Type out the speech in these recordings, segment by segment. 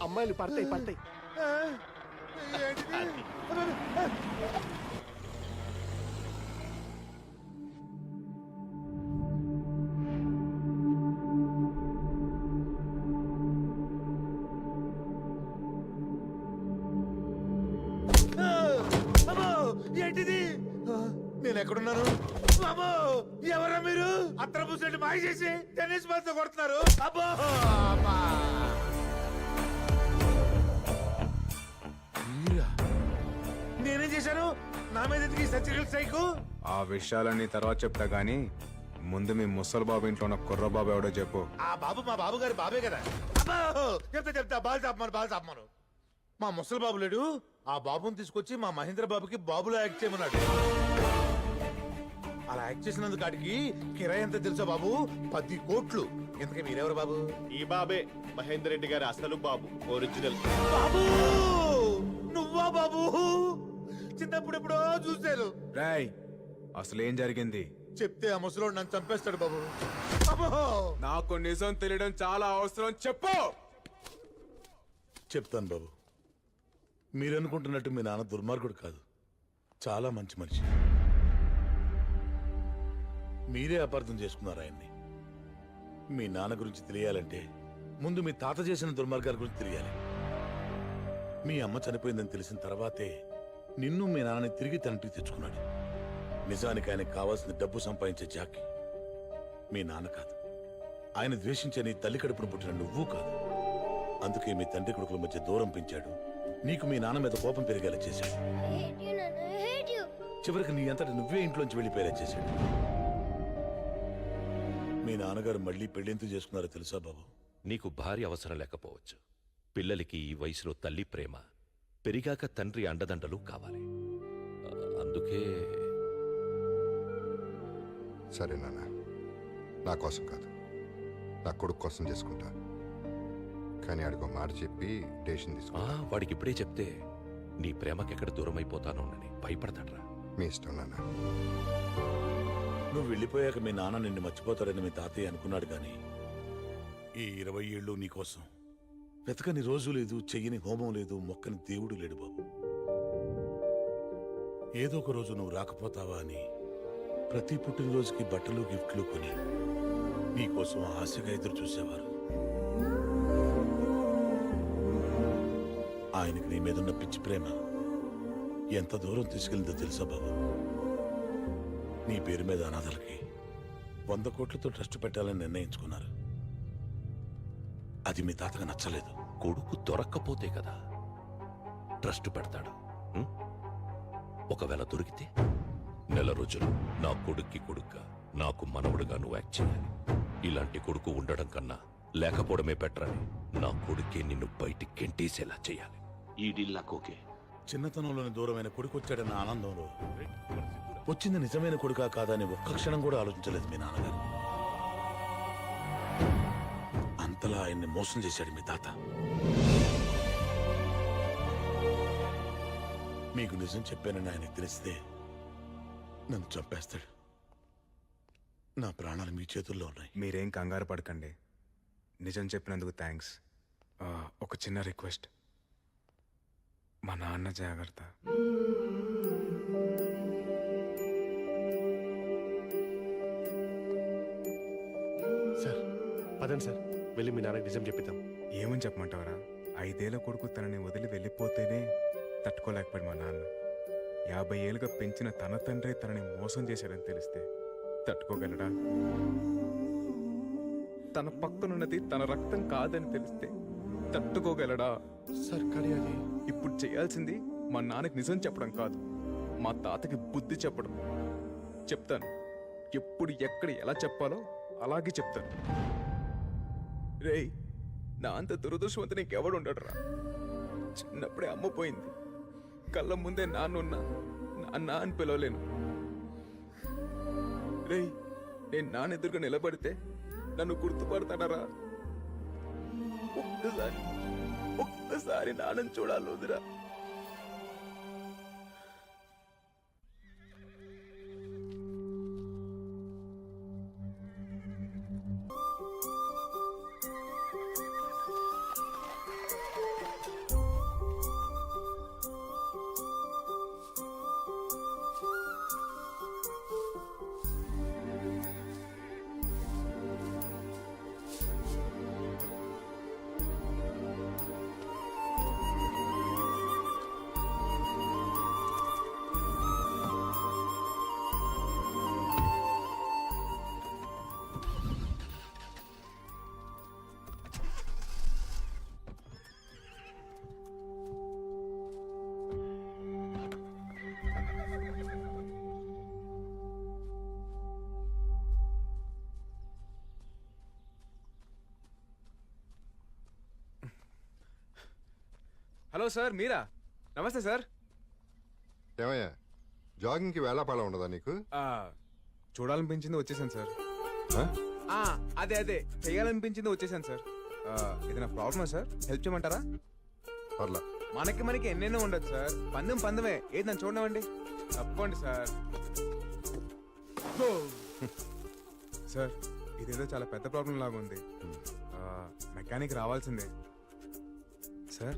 అమ్మాయిలు పడతాయి పడతాయి. ఏంటిది? నేను ఎక్కడున్నాను? అబ్బో ఎవరా మీరు? అత్తర పూసినట్టు మాయ చేసి టెన్నిస్ బాల్ తో కొడుతున్నారు. అబ్బో అబ్బా. మీరా? నేనేం చేశాను? నా మీద ఎందుకు సర్జికల్ స్ట్రైక్? ఆ విషయాలన్నీ తర్వాత చెప్తా గానీ ముందు మీ ముసలి బాబు ఇంట్లో ఉన్న కుర్ర బాబు ఎవడో చెప్పు. ఆ బాబు మా బాబు గారి బాబే కదా. అబ్బో చెప్తా బాల్ చాపమను. మా ముసలి బాబు లేడు, ఆ బాబుని తీసుకొచ్చి మా మహేంద్ర బాబుకి బాబులో యాక్ట్ చేయమన్నాడు. అలా యాక్ట్ చేసినందుకు కాడికి కిరాయి ఎంత తెలుసా బాబు? 10 కోట్లు. ఇంతకీ మీరెవరు బాబు? ఈ బాబే మహేందర్ రెడ్డి గారి అసలు బాబు, ఒరిజినల్ బాబు. నువ్వా బాబు? చిన్నప్పుడు ఎప్పుడో చూశాను. రాయ్ అసలేం జరిగింది చెప్తే ఆ ముసలోడు నన్ను చంపేస్తాడు బాబు. అబ్బో నాకు నిజం తెలియడం చాలా అవసరం, చెప్పు. చెప్తాను బాబు. మీరనుకుంటున్నట్టు మీ నాన్న దుర్మార్గుడు కాదు, చాలా మంచి మనిషి. మీరే అపార్థం చేసుకున్నారు ఆయన్ని. మీ నాన్న గురించి తెలియాలంటే ముందు మీ తాత చేసిన దుర్మార్గాల గురించి తెలియాలి. మీ అమ్మ చనిపోయిందని తెలిసిన తర్వాతే నిన్ను మీ నాన్నని తిరిగి తండ్రికి తెచ్చుకున్నాడు. నిజానికి ఆయనకు కావాల్సిన డబ్బు సంపాదించే జాకి మీ నాన్న కాదు, ఆయన ద్వేషించే నీ తల్లి కడుపును పుట్టిన నువ్వు కాదు. అందుకే మీ తండ్రి కొడుకుల మధ్య దూరం పెంచాడు, నీకు మీ నాన్న మీద కోపం పెరిగేలా చేశాడు. చివరికి నీ అంతటి నువ్వే ఇంట్లోంచి వెళ్ళిపోయేలా చేశాడు. మీ నాన్నగారు మళ్ళీ పెళ్లింతు చేసుకున్నారో తెలుసా బాబు? నీకు భార్య అవసరం లేకపోవచ్చు, పిల్లలకి ఈ వయసులో తల్లి ప్రేమ, పెరిగాక తండ్రి అండదండలు కావాలి. అందుకే సరే నాన్న, నా కోసం కాదు, నా కొడుకు కోసం చేసుకుంటా. కానీ అడుగు మాట చెప్పి డేషన్ తీసుకుంటా. వాడికి ఇప్పుడే చెప్తే నీ ప్రేమకెక్కడ దూరం అయిపోతానోనని భయపడతాడ్రా. మీ ఇష్టం నాన్న. నువ్వు వెళ్ళిపోయాక మీ నాన్న నిన్ను మర్చిపోతాడని మీ తాతయ్య అనుకున్నాడు, గాని ఈ 20 ఏళ్ళు నీకోసం వెతకని రోజు లేదు, చెయ్యని హోమం లేదు, మొక్కని దేవుడు లేడు బాబు. ఏదో ఒక రోజు నువ్వు రాకపోతావా అని ప్రతి పుట్టినరోజుకి బట్టలు గిఫ్ట్లు కొని నీకోసం ఆశగా ఎదురు చూసేవారు. ఆయనకి నీ మీదున్న పిచ్చి ప్రేమ ఎంత దూరం తీసుకెళ్ళిందో తెలుసా బాబు? నీ పేరు మీద అనాథలకి 100 కోట్లతో ట్రస్ట్ పెట్టాలని నిర్ణయించుకున్నారు. అది మీ తాతగా నచ్చలేదు. కొడుకు దొరక్కపోతే కదా ట్రస్ట్ పెడతాడు. ఒకవేళ దొరికితే నెల రోజులు నా కొడుక్కి కొడుక్క, నాకు మనవడుగా నువ్వు యాక్ట్ చేయాలి. ఇలాంటి కొడుకు ఉండడం కన్నా లేకపోవడమే బెటర్ అని నా కొడుకే నిన్ను బయటికి గెంటేసేలా చేయాలి. ఈ డీల్ నాకు ఓకే. చిన్నతనంలోని దూరమైన కొడుకు వచ్చాడన్న ఆనందంలో వచ్చింది నిజమైన కొడుకా కాదని ఒక్క క్షణం కూడా ఆలోచించలేదు మీ నాన్నగారు. అంతలా ఆయన్ని మోసం చేశాడు మీ తాత. మీకు నిజం చెప్పానని ఆయనకు తెలిస్తే నన్ను చంపేస్తాడు. నా ప్రాణాలు మీ చేతుల్లో ఉన్నాయి. మీరేం కంగారు పడకండి, నిజం చెప్పినందుకు థ్యాంక్స్. ఒక చిన్న రిక్వెస్ట్, మా నాన్న జాగ్రత్త. సార్ పదండి సార్, వెళ్ళి మీ నాన్నకి నిజం చెప్పిద్దాం. ఏమని చెప్పమంటావరా? 5 ఏళ్ల కొడుకు తనని వదిలి వెళ్ళిపోతేనే తట్టుకోలేకపోయాడు మా నాన్న. 50 ఏళ్ళుగా పెంచిన తన తండ్రి తనని మోసం చేశాడని తెలిస్తే తట్టుకోగలడా? తన పక్కనున్నది తన రక్తం కాదని తెలిస్తే తట్టుకోగలడా? సార్ కానీ అది ఇప్పుడు చేయాల్సింది మా నాన్నకి నిజం చెప్పడం కాదు, మా తాతకి బుద్ధి చెప్పడం. చెప్తాను, ఎప్పుడు ఎక్కడ ఎలా చెప్పాలో అలాగే చెప్తాను. రేయ్, నా అంత దురదృష్టవంతుని ఇంకెవడు ఉండడురా. చిన్నప్పుడే అమ్మ పోయింది, కళ్ళ ముందే నాన్నున్నా, నాన్న అని పిలవలేను. రేయ్, నేను నాన్న ఎదురుగా నిలబడితే నన్ను గుర్తుపడతాడరా? ఒక్కసారి నాన్నని చూడాలి వదిరా. హలో సార్ మీరా? నమస్తే సార్. ఏమయ్యా జాగింగ్కి వేళాపాళ ఉండదా నీకు? చూడాలనిపించింది వచ్చేసాను సార్. ఆ? అదే చేయాలనిపించింది వచ్చేసాను సార్. ఏదైనా ప్రాబ్లమా సార్? హెల్ప్ చేయమంటారా? పర్లా. మనకి ఎన్నెన్నో ఉండదు సార్. పందమే ఏది నన్ను చూడమండి. తప్పండి సార్. సార్ ఇదేదో చాలా పెద్ద ప్రాబ్లం లాగా ఉంది. మెకానిక్ రావాల్సిందే సార్.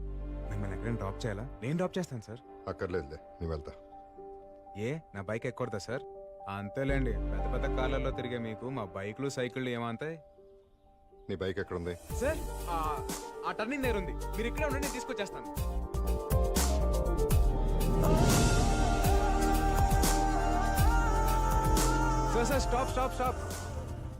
మిమ్మల్ని ఎక్కడైనా డ్రాప్ చేయాలా? నేను డ్రాప్ చేస్తాను సార్. అక్కర్లేదులే, నీ వెళ్తా. ఏ నా బైక్ ఎక్కకూడదా సార్? అంతేలేండి, పెద్ద పెద్ద కార్లలో తిరిగే మీకు మా బైక్లు సైకిళ్ళు ఏమంతాయి? నీ బైక్ ఎక్కడుంది? సార్ ఆ టర్నింగ్ దగ్గర ఉంది. మీరు ఇక్కడే ఉండండి, నేను తీసుకొచ్చేస్తాను. Sir stop.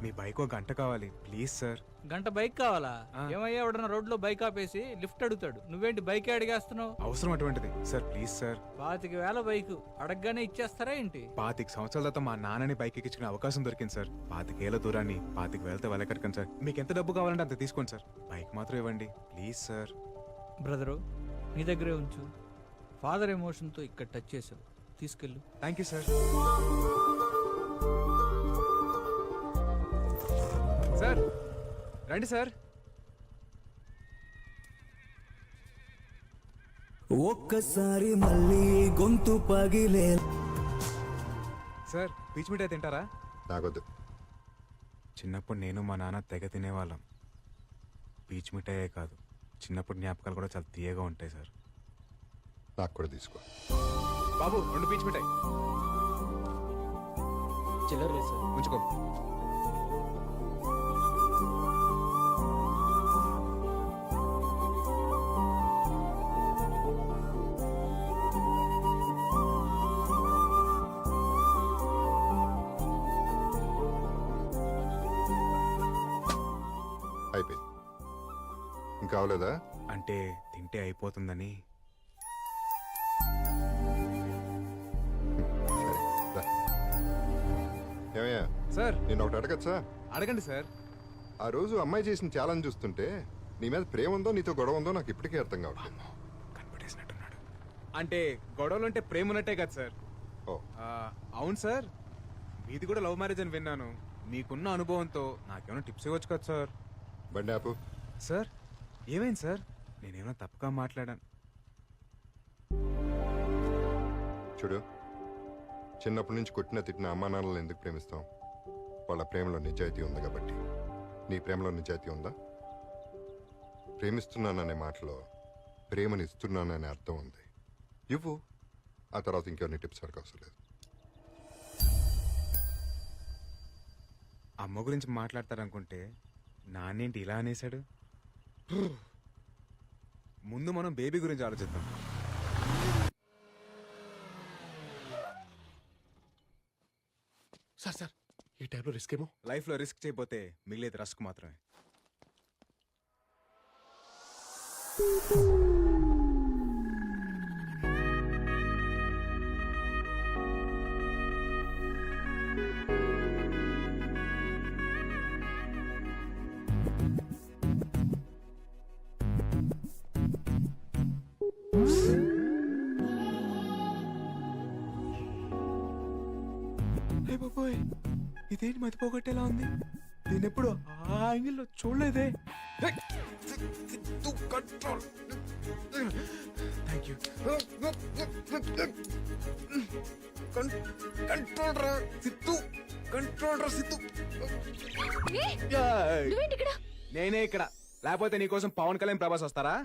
మీ బైక్ ఒక గంట కావాలి ప్లీజ్ సార్. గంట బైక్ కావాలా? ఏమయ్యా, ఎవడన్నా రోడ్లో బైక్ ఆపేసి లిఫ్ట్ అడుగుతాడు, నువ్వేంటి బైక్ అడిగేస్తున్నావు? అవసరం అటువంటిది సార్, ప్లీజ్ సార్. 25,000 బైక్ అడగగానే ఇచ్చేస్తారా ఏంటి? 25 సంవత్సరాల తర్వాత మా నాన్నని బైక్ ఎక్కించుకునే అవకాశం దొరికింది సార్. 25 ఏళ్ల దూరాన్ని 25,000తో వెళ్ళకట్టుకండి సార్. మీకు ఎంత డబ్బు కావాలంటే అంత తీసుకోండి సార్. బైక్ మాత్రం ఇవ్వండి ప్లీజ్ సార్. బ్రదరు, నీ దగ్గరే ఉంచు. ఫాదర్ ఎమోషన్తో ఇక్కడ టచ్ చేసావు, తీసుకెళ్ళు. Thank you sir. సార్ రండి సార్. ఒక్కసారి మళ్ళీ గొంతు పగిలే. సార్ పీచ్ మిఠాయి తింటారా? నాకొద్దు. చిన్నప్పుడు నేను మా నాన్న తెగ తినేవాళ్ళం. పీచ్ మిఠాయే కాదు, చిన్నప్పుడు జ్ఞాపకాలు కూడా చాలా తీయగా ఉంటాయి సార్. నాకు కూడా తీసుకో. బాబు 2 పీచ్ మిఠాయి. చిల్లర లేదు సార్. ఉంచుకో. అయిపోయింది. ఇంకా అవలేదా? అంటే తింటే అయిపోతుందని. సరే రా. ఏమయ్యా సార్ నేను ఒకటి అడగచ్చా? అడగండి సార్. ఆ రోజు అమ్మాయి చేసిన ఛాలెంజ్ చూస్తుంటే నీ మీద ప్రేమ ఉందో నీతో గొడవ ఉందో నాకు ఇప్పటికీ అర్థం కావట్లేదు. కనిపెట్టేసినట్టున్నాడు. అంటే గొడవలు అంటే ప్రేమ ఉన్నట్టే కదా సార్? ఓ అవును సార్. మీది కూడా లవ్ మ్యారేజ్ అని విన్నాను. మీకున్న అనుభవంతో నాకేమైనా టిప్స్ ఇవ్వచ్చు కదా సార్? బండి ఆపు. సార్ ఏమైంది సార్? నేనేమైనా తప్పుగా మాట్లాడాను? చూడు, చిన్నప్పటి నుంచి కొట్టిన తిట్టిన అమ్మా నాన్నలను ఎందుకు ప్రేమిస్తాం? వాళ్ళ ప్రేమలో నిజాయితీ ఉంది కాబట్టి. నీ ప్రేమలో నిజాయితీ ఉందా? ప్రేమిస్తున్నాననే మాటలో ప్రేమని ఇస్తున్నాననే అర్థం ఉంది. ఇవ్వు. ఆ తర్వాత ఇంకెవరిని టిప్స్ అడగవసరం లేదు. అమ్మ గురించి మాట్లాడతారనుకుంటే నాన్నేంటి ఇలా అనేశాడు? ముందు మనం బేబీ గురించి ఆలోచిద్దాం. సార్ ఈ టైంలో రిస్క్ ఏమో. లైఫ్లో రిస్క్ చేయకపోతే మిగిలేది రస్క్ మాత్రమే. బాబోయ్, ఇదేంటి మతిపోగొట్టేలా ఉంది? నేను ఎప్పుడు ఆ యాంగిల్లో చూడలేదే. Thank you. కంట్రోల్ రా సిత్తు. నేనే ఇక్కడ, లేకపోతే నీకోసం పవన్ కళ్యాణ్ ప్రభాస్ వస్తారా?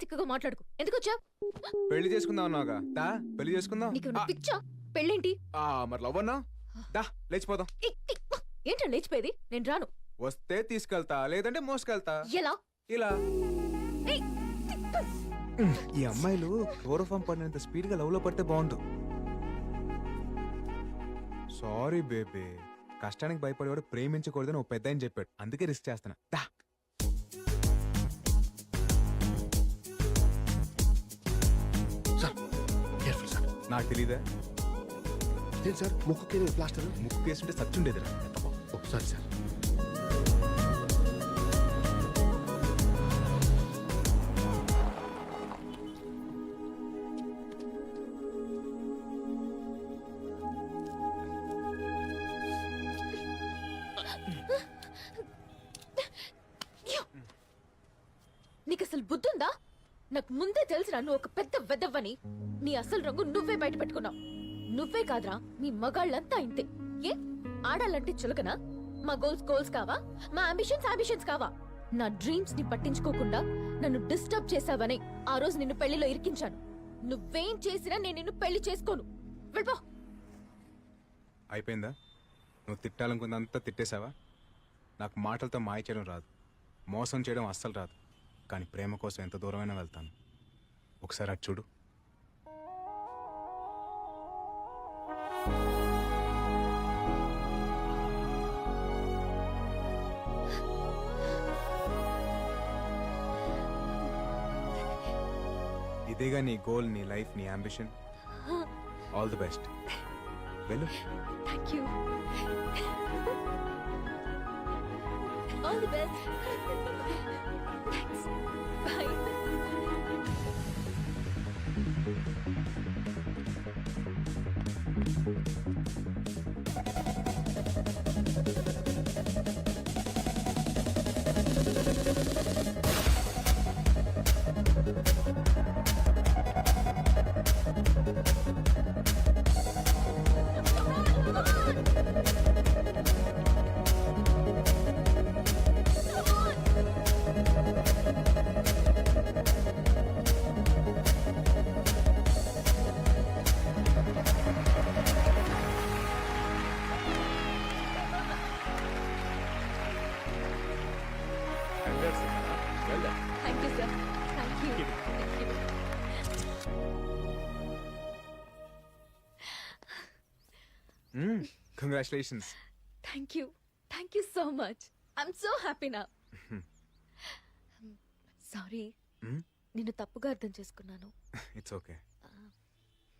తిక్కగా మాట్లాడుకు. ఎందుకు వచ్చా? పెళ్లి చేసుకుందాం అన్నావుగా, దా పెళ్లి చేసుకుందాం. పిచ్చా? పెళ్ళేంటి? మరి లవ్ అన్నా, దా లేచిపోదాం. ఏంటో లేచిపోయేది? నేను రాను. వస్తే తీసుకెళ్తా, లేదంటే మోసుకెళ్తా. ఎలా? ఇలా. ఈ అమ్మాయిలు క్లోరోఫామ్ పడినంత స్పీడ్ గా లవ్ లో పడితే బాగుండు. సారీ బేబీ, కష్టానికి భయపడేవాడు ప్రేమించకూడదని ఓ పెద్ద ఆయన చెప్పాడు, అందుకే రిస్క్ చేస్తున్నా. దా. Sir careful sir. నాకు తెలీదా? లేదు సార్, ముక్కుకి ప్లాస్టర్. ముక్కు కేసుంటే సచ్చుండేదిరా. Sorry sir. నాకు ముందే తెలుసురా నువ్వు ఒక పెద్ద వెదవ్వని. నీ అసలు రంగు నువ్వే బయట పెట్టుకున్నావు. నువ్వే కాదురా, మీ మగాళ్ళంతా ఇంతే. ఏ ఆడాలంటే చులకనా? మా గోల్స్ కావా? మా అంబిషన్స్ కావా? నా డ్రీమ్స్ ని పట్టించుకోకుండా నన్ను డిస్టర్బ్ చేసావని ఆ రోజు నిన్ను పెళ్లిలో ఇరికించాను. నువ్వేం చేసినా నేను నిన్ను పెళ్లి చేసుకోను. వెళ్ళిపో. అయిపోయిందా? నువ్వు తిట్టాలనుకున్నంతా తిట్టేశావా? నాకు మాటలతో మాయ చేయడం రాదు, మోసం చేయడం అస్సలు రాదు. కానీ ప్రేమ కోసం ఎంత దూరమైనా వెళ్తాను. ఒకసారి అటు చూడు. ఇదేగా నీ గోల్, నీ లైఫ్, నీ అంబిషన్. All the best. వెళ్ళు. Thank you. All the best. Thanks. Bye. Thank you sir. Thank you. Congratulations. Thank you so much. I'm so happy నా. సారీ, నిన్ను తప్పుగా అర్థం చేసుకున్నాను. It's okay.